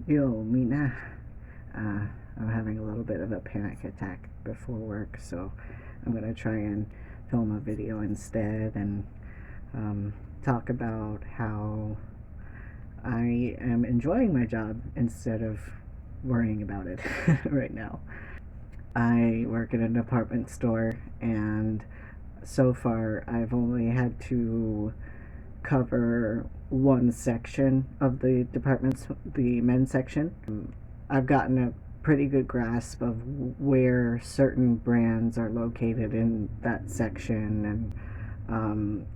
Yo, Mina. I'm having a little bit of a panic attack before work, so I'm gonna try and film a video instead and talk about how I am enjoying my job instead of worrying about it right now. I work at a department store, and so far I've only had to cover one section of the department's, the men's section. I've gotten a pretty good grasp of where certain brands are located in that section, and um,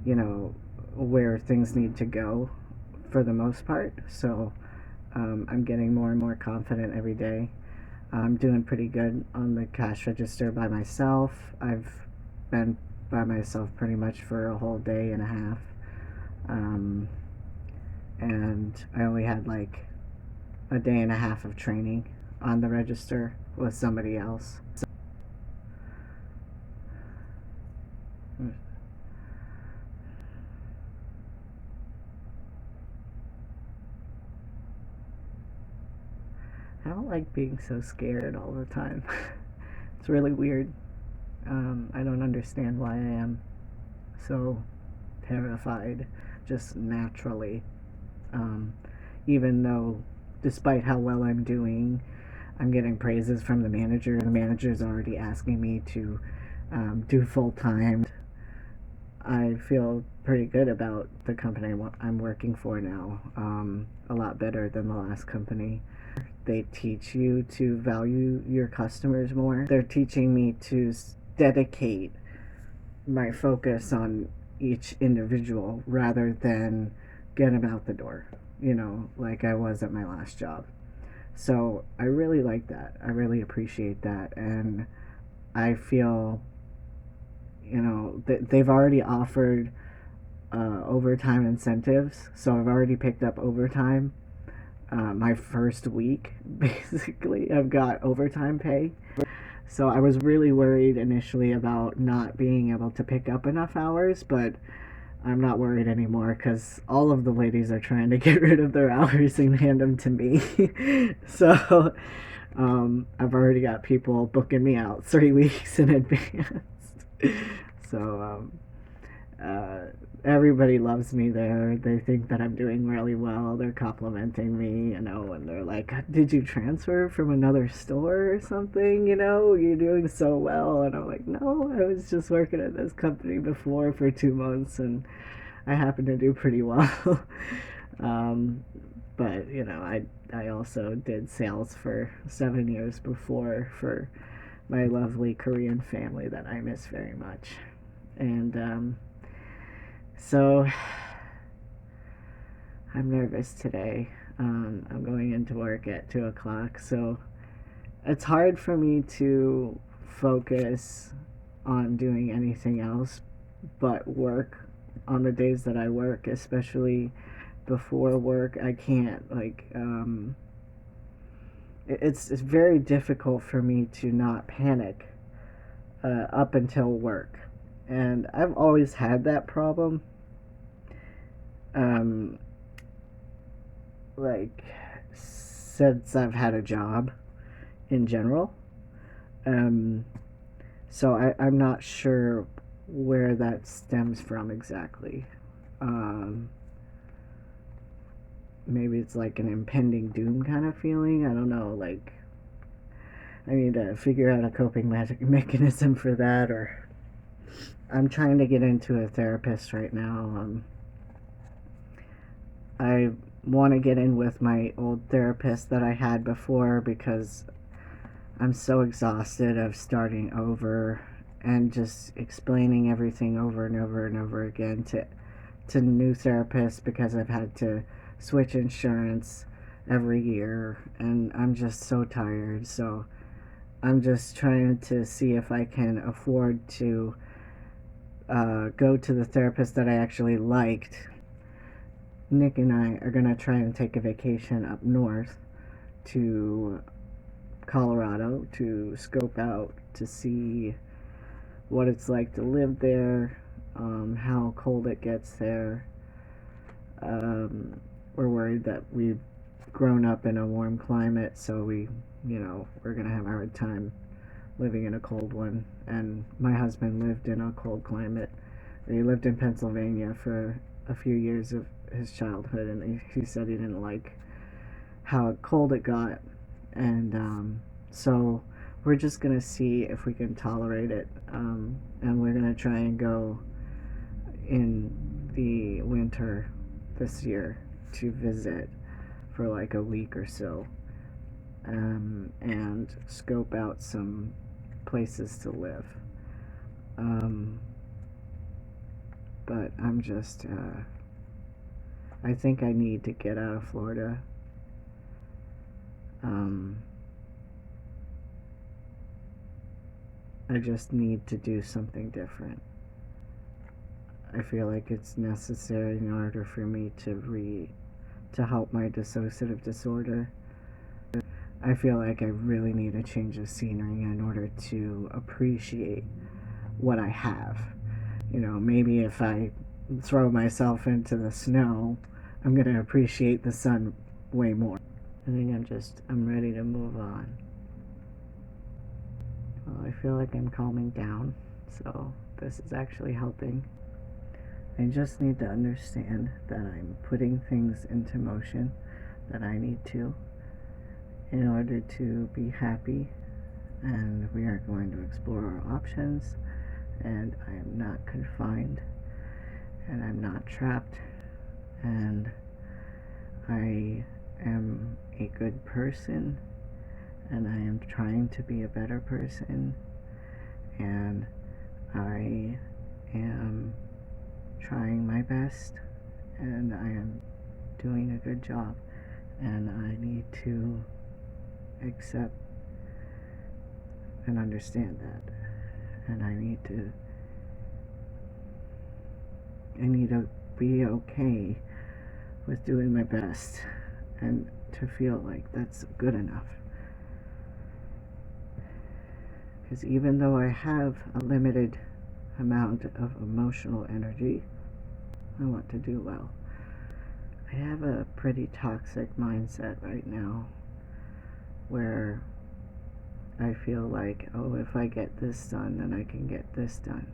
you know, where things need to go for the most part. So I'm getting more and more confident every day. I'm doing pretty good on the cash register by myself. I've been by myself pretty much for a whole day and a half. Um, and I only had like a day and a half of training on the register with somebody else. I don't like being so scared all the time. It's really weird. I don't understand why I am so terrified just naturally. Um, Even though, despite how well I'm doing, I'm getting praises from the manager. The manager's already asking me to do full time. I feel pretty good about the company I'm working for now. A lot better than the last company. They teach you to value your customers more. They're teaching me to dedicate my focus on each individual rather than get them out the door, like I was at my last job. So I really like that. I really appreciate that. And I feel, they've already offered overtime incentives. So I've already picked up overtime. My first week, basically, I've got overtime pay. So I was really worried initially about not being able to pick up enough hours, but I'm not worried anymore because all of the ladies are trying to get rid of their hours and hand them to me. So I've already got people booking me out 3 weeks in advance. So uh, everybody loves me there. They think that I'm doing really well. They're complimenting me, and they're like, "Did you transfer from another store or something? You're doing so well." And I'm like, "No, I was just working at this company before for 2 months, and I happen to do pretty well." um, but I also did sales for 7 years before for my lovely Korean family that I miss very much. And so I'm nervous today. I'm going into work at 2 o'clock, so it's hard for me to focus on doing anything else but work on the days that I work, especially before work. I can't, like, it's very difficult for me to not panic up until work. And I've always had that problem. Um, like, since I've had a job in general. Um, so I'm not sure where that stems from exactly. Um, Maybe it's like an impending doom kind of feeling. I don't know. Like, I need to figure out a coping mechanism for that, or I'm trying to get into a therapist right now. I want to get in with my old therapist that I had before because I'm so exhausted of starting over and just explaining everything over and over and over again to new therapists because I've had to switch insurance every year and I'm just so tired. So I'm just trying to see if I can afford to go to the therapist that I actually liked. Nick and I are going to try and take a vacation up north to Colorado to scope out to see what it's like to live there, how cold it gets there. We're worried that we grown up in a warm climate, so we're gonna have a hard time living in a cold one. And my husband lived in a cold climate. He lived in Pennsylvania for a few years of his childhood, and he said he didn't like how cold it got. And so we're just going to see if we can tolerate it. And we're going to try and go in the winter this year to visit for like a week or so, and scope out some places to live. But I think I need to get out of Florida. I just need to do something different. I feel like it's necessary in order for me to help my dissociative disorder. I feel like I really need a change of scenery in order to appreciate what I have. Maybe if I throw myself into the snow, I'm going to appreciate the sun way more. I think I'm ready to move on. Well, I feel like I'm calming down, so this is actually helping. I just need to understand that I'm putting things into motion that I need to in order to be happy, and we are going to explore our options, and I am not confined, and I'm not trapped, and I am a good person, and I am trying to be a better person, and I am trying my best, and I am doing a good job, and I need to accept and understand that, and I need to be okay with doing my best and to feel like that's good enough. Because even though I have a limited amount of emotional energy, I want to do well. I have a pretty toxic mindset right now where I feel like, oh, if I get this done, then I can get this done.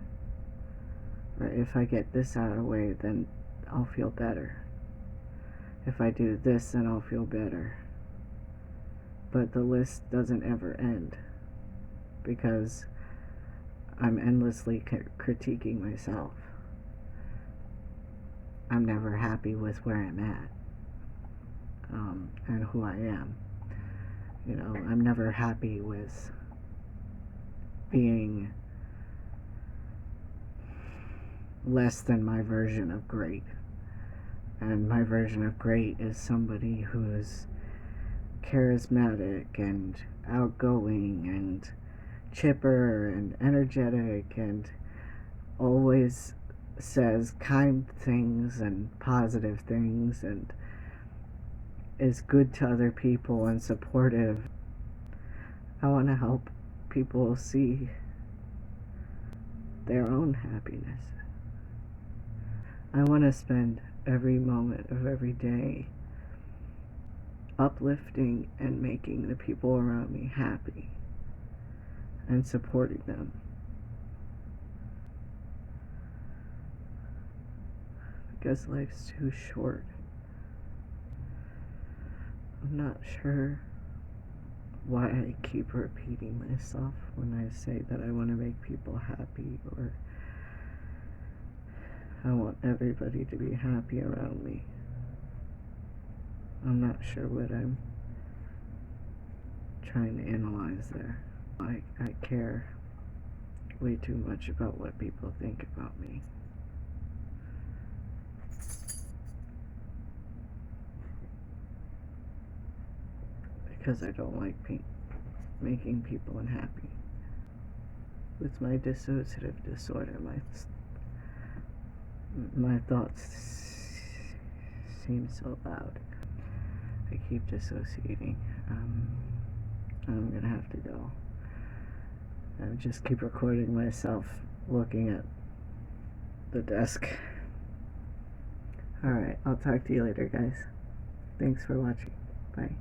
Or if I get this out of the way, then I'll feel better. If I do this, then I'll feel better. But the list doesn't ever end because I'm endlessly critiquing myself. I'm never happy with where I'm at, and who I am. I'm never happy with being less than my version of great. And my version of great is somebody who's charismatic and outgoing and chipper and energetic and always says kind things and positive things and is good to other people and supportive. I want to help people see their own happiness. I want to spend every moment of every day uplifting and making the people around me happy and supporting them. Because life's too short. I'm not sure why I keep repeating myself when I say that I want to make people happy, or I want everybody to be happy around me. I'm not sure what I'm trying to analyze there. I care way too much about what people think about me. Because I don't like making people unhappy. With my dissociative disorder, my thoughts seem so loud. I keep dissociating. I'm gonna have to go. I just keep recording myself looking at the desk. Alright, I'll talk to you later, guys. Thanks for watching. Bye.